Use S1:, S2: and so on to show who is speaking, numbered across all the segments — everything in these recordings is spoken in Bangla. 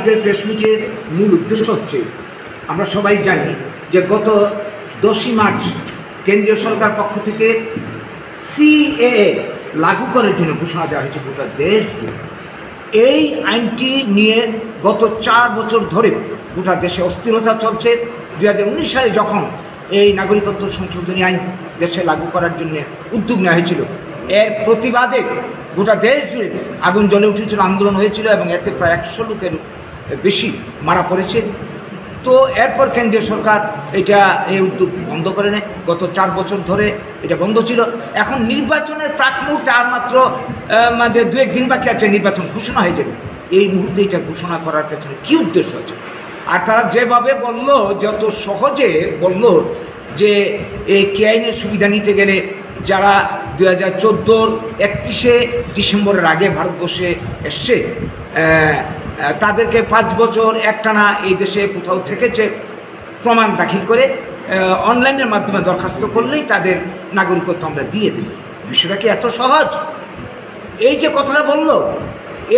S1: আজকের প্রেস মিটের মূল উদ্দেশ্য হচ্ছে, আমরা সবাই জানি যে গত 10ই মার্চ কেন্দ্রীয় সরকার পক্ষ থেকে সিএএ লাগু করার জন্য ঘোষণা দেওয়া হয়েছে গোটা দেশ জুড়ে। এই আইনটি নিয়ে গত 4 বছর ধরে গোটা দেশে অস্থিরতা চলছে। 2019 সালে যখন এই নাগরিকত্ব সংশোধনী আইন দেশে লাগু করার জন্য উদ্যোগ নেওয়া হয়েছিল, এর প্রতিবাদে গোটা দেশ জুড়ে আগুন জ্বলে উঠেছিল, আন্দোলন হয়েছিল এবং এতে প্রায় 100 লোকের বেশি মারা পড়েছে। তো এরপর কেন্দ্রীয় সরকার এই উদ্যোগ বন্ধ করে নেয়। গত 4 বছর ধরে এটা বন্ধ ছিল। এখন নির্বাচনের প্রাক মুহূর্তে আর মাত্র 2-1 দিন বাকি আছে, নির্বাচন ঘোষণা হয়ে যাবে। এই মুহূর্তে এটা ঘোষণা করার পেছনে কী উদ্দেশ্য আছে? আর তারা যেভাবে বলল, যত সহজে বলল যে এই কে আইনের সুবিধা নিতে গেলে যারা 2014 31শে ডিসেম্বরের আগে ভারতবর্ষে এসছে তাদেরকে 5 বছর একটানা এই দেশে কোথাও থেকেছে প্রমাণ দাখিল করে অনলাইনের মাধ্যমে দরখাস্ত করলেই তাদের নাগরিকত্ব আমরা দিয়ে দেব। বিষয়টা কি এত সহজ? এই যে কথাটা বলল,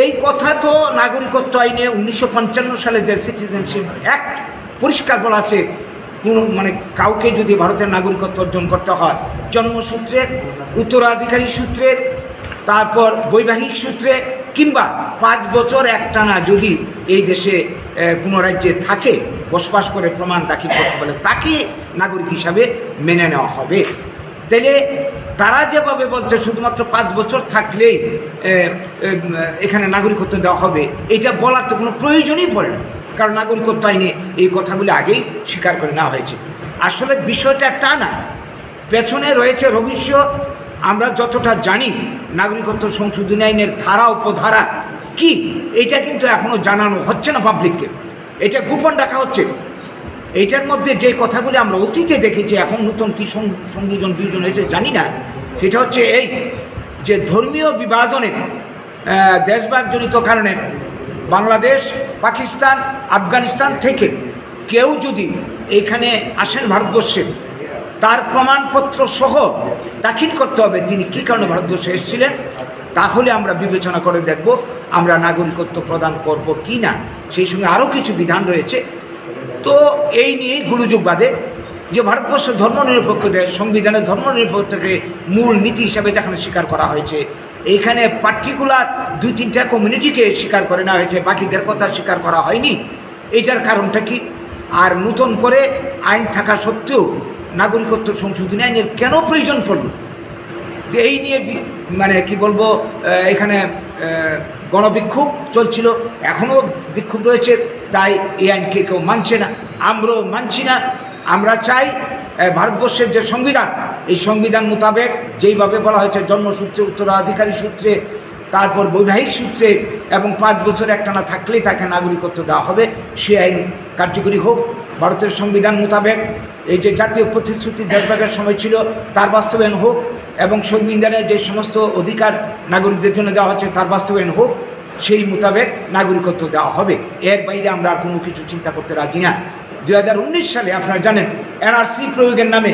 S1: এই কথা তো নাগরিকত্ব আইনে 1955 সালে যে সিটিজেনশিপ অ্যাক্ট পরিষ্কার বলা আছে, কোনো কাউকে যদি ভারতের নাগরিকত্ব অর্জন করতে হয় জন্মসূত্রে, উত্তরাধিকারী সূত্রে, তারপর বৈবাহিক সূত্রে কিংবা 5 বছর একটানা যদি এই দেশে কোনো রাজ্যে থাকে, বসবাস করে প্রমাণ দাখিল করতে পারে, তাকে নাগরিক হিসাবে মেনে নেওয়া হবে। তাইলে তারা যেভাবে বলছে শুধুমাত্র 5 বছর থাকলেই এখানে নাগরিকত্ব দেওয়া হবে, এটা বলার তো কোনো প্রয়োজনই পড়ে না, কারণ নাগরিকত্ব আইনে এই কথাগুলি আগেই স্বীকার করে নেওয়া হয়েছে। আসলে বিষয়টা তা না, পেছনে রয়েছে রহস্য। আমরা যতটা জানি নাগরিকত্ব সংশোধনী আইনের ধারা উপধারা কি, এটা কিন্তু এখনও জানানো হচ্ছে না পাবলিককে, এটা গোপন রাখা হচ্ছে। এইটার মধ্যে যে কথাগুলি আমরা অতীতে দেখেছি, এখন নতুন কী সংযোজন বিয়োজন হয়েছে জানি না, সেটা হচ্ছে এই যে ধর্মীয় বিভাজনে দেশভাগজনিত কারণে বাংলাদেশ, পাকিস্তান, আফগানিস্তান থেকে কেউ যদি এখানে আসেন ভারতবর্ষে, তার প্রমাণপত্র সহ দাখিল করতে হবে তিনি কী কারণে ভারতবর্ষে এসেছিলেন, তাহলে আমরা বিবেচনা করে দেখব আমরা নাগরিকত্ব প্রদান করব কি না। সেই সঙ্গে আরও কিছু বিধান রয়েছে। তো এই নিয়েই গুলুযোগ বাঁধে যে ভারতবর্ষ ধর্মনিরপেক্ষ দেশ, সংবিধানের ধর্মনিরপেক্ষতাকে মূল নীতি হিসাবে যেখানে স্বীকার করা হয়েছে, এইখানে পার্টিকুলার 2-3টা কমিউনিটিকে স্বীকার করে নেওয়া হয়েছে, বাকিদের কথা স্বীকার করা হয়নি। এইটার কারণটা কি? আর নতুন করে আইন থাকা সত্ত্বেও নাগরিকত্ব সংশোধনী আইনের কেন প্রয়োজন পড়ল? যে এই নিয়ে কি বলবো, এখানে গণবিক্ষোভ চলছিল, এখনও বিক্ষোভ রয়েছে। তাই এই আইনকে কেউ মানছে না, আমরাও মানছি না। আমরা চাই ভারতবর্ষের যে সংবিধান, এই সংবিধান মোতাবেক যেইভাবে বলা হয়েছে জন্মসূত্রে, উত্তরাধিকারী সূত্রে, তারপর বৈবাহিক সূত্রে এবং 5 বছর একটানা থাকলেই তাকে নাগরিকত্ব দেওয়া হবে, সে আইন কার্যকরী হোক। ভারতের সংবিধান মোতাবেক এই যে জাতীয় প্রতিশ্রুতি দেশভাগের সময় ছিল তার বাস্তবায়ন হোক, এবং সংবিধানের যে সমস্ত অধিকার নাগরিকদের জন্য দেওয়া হচ্ছে তার বাস্তবায়ন হোক, সেই মোতাবেক নাগরিকত্ব দেওয়া হবে। এর বাইরে আমরা আর কোনো কিছু চিন্তা করতে রাজি না। 2019 সালে আপনারা জানেন এনআরসি প্রয়োগের নামে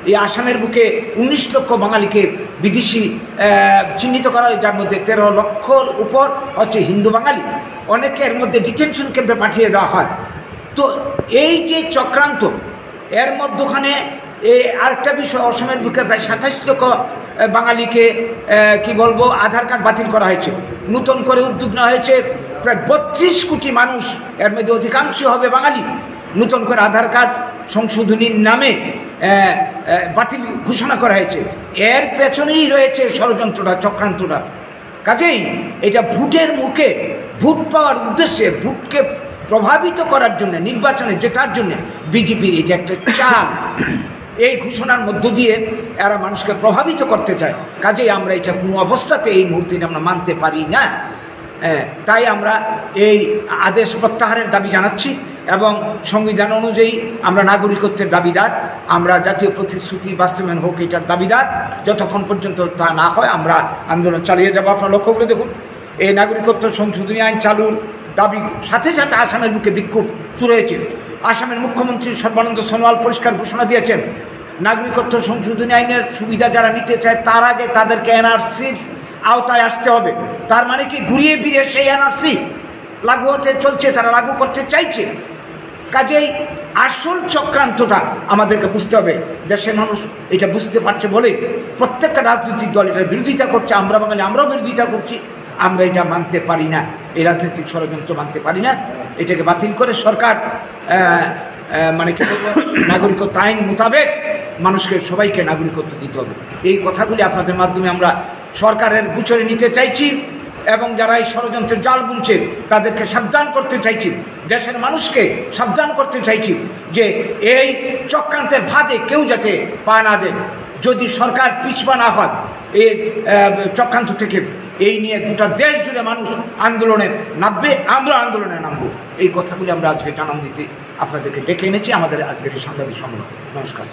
S1: এই আসামের বুকে 19 লক্ষ বাঙালিকে বিদেশি চিহ্নিত করা হয়, যার মধ্যে 13 লক্ষর উপর হচ্ছে হিন্দু বাঙালি। অনেকে এর মধ্যে ডিটেনশন ক্যাম্পে পাঠিয়ে দেওয়া হয়। তো এই যে চক্রান্ত, এর মধ্যখানে এই আরেকটা বিষয়, অসমের বুকে প্রায় 27 লক্ষ বাঙালিকে আধার কার্ড বাতিল করা হয়েছে। নতুন করে উদ্যোগ নেওয়া হয়েছে, প্রায় 32 কোটি মানুষ, এর মধ্যে অধিকাংশ হবে বাঙালি, নতুন করে আধার কার্ড সংশোধনীর নামে বাতিল ঘোষণা করা হয়েছে। এর পেছনেই রয়েছে ষড়যন্ত্রটা, চক্রান্তটা। কাজেই এটা ভোটের মুখে, ভোট পাওয়ার উদ্দেশ্যে, ভোটকে প্রভাবিত করার জন্য, নির্বাচনে জেতার জন্য বিজেপির এই যে একটা চাল, এই ঘোষণার মধ্য দিয়ে এরা মানুষকে প্রভাবিত করতে চায়। কাজেই আমরা এটা কোনো অবস্থাতে এই মুহূর্তে আমরা মানতে পারি না। তাই আমরা এই আদেশ প্রত্যাহারের দাবি জানাচ্ছি এবং সংবিধান অনুযায়ী আমরা নাগরিকত্বের দাবিদার। আমরা জাতীয় প্রতিশ্রুতি বাস্তবায়ন হোক এটার দাবিদার। যতক্ষণ পর্যন্ত তা না হয় আমরা আন্দোলন চালিয়ে যাব। আপনারা লক্ষ্য করে দেখুন, এই নাগরিকত্ব সংশোধনী আইন চালুর দাবি সাথে সাথে আসামের বুকে বিক্ষোভ শুরু হয়েছে। আসামের মুখ্যমন্ত্রী সর্বানন্দ সোনোয়াল পরিষ্কার ঘোষণা দিয়েছেন, নাগরিকত্ব সংশোধনী আইনের সুবিধা যারা নিতে চায় তার আগে তাদেরকে এনআরসির আওতায় আসতে হবে। তার মানে কি ঘুরিয়ে ফিরে সেই এনআরসি লাগু হতে চলছে, তারা লাগু করতে চাইছে। কাজেই আসল চক্রান্তটা আমাদেরকে বুঝতে হবে। দেশের মানুষ এটা বুঝতে পারছে বলে প্রত্যেকটা রাজনৈতিক দল এটার বিরোধিতা করছে। আমরা বাঙালি আমরাও বিরোধিতা করছি। আমরা এটা মানতে পারি না, এই রাজনৈতিক ষড়যন্ত্র মানতে পারি না। এটাকে বাতিল করে সরকার মানে কি বলবো, নাগরিকত্ব আইন মোতাবেক মানুষকে সবাইকে নাগরিকত্ব দিতে হবে। এই কথাগুলি আপনাদের মাধ্যমে আমরা সরকারের গোচরে নিতে চাইছি এবং যারা এই ষড়যন্ত্রের জাল বুনছে তাদেরকে সাবধান করতে চাইছি, দেশের মানুষকে সাবধান করতে চাইছি যে এই চক্রান্তের ফাঁদে কেউ যাতে পা না দেন। যদি সরকার পিছপা না হয় এই চক্রান্ত থেকে, এই নিয়ে গোটা দেশ জুড়ে মানুষ আন্দোলনে নামবে, আমরা আন্দোলনে নামবো। এই কথাগুলি আমরা আজকে জানান দিতে আপনাদেরকে ডেকে এনেছি আমাদের আজকের এই সাংবাদিক সম্মেলন। নমস্কার।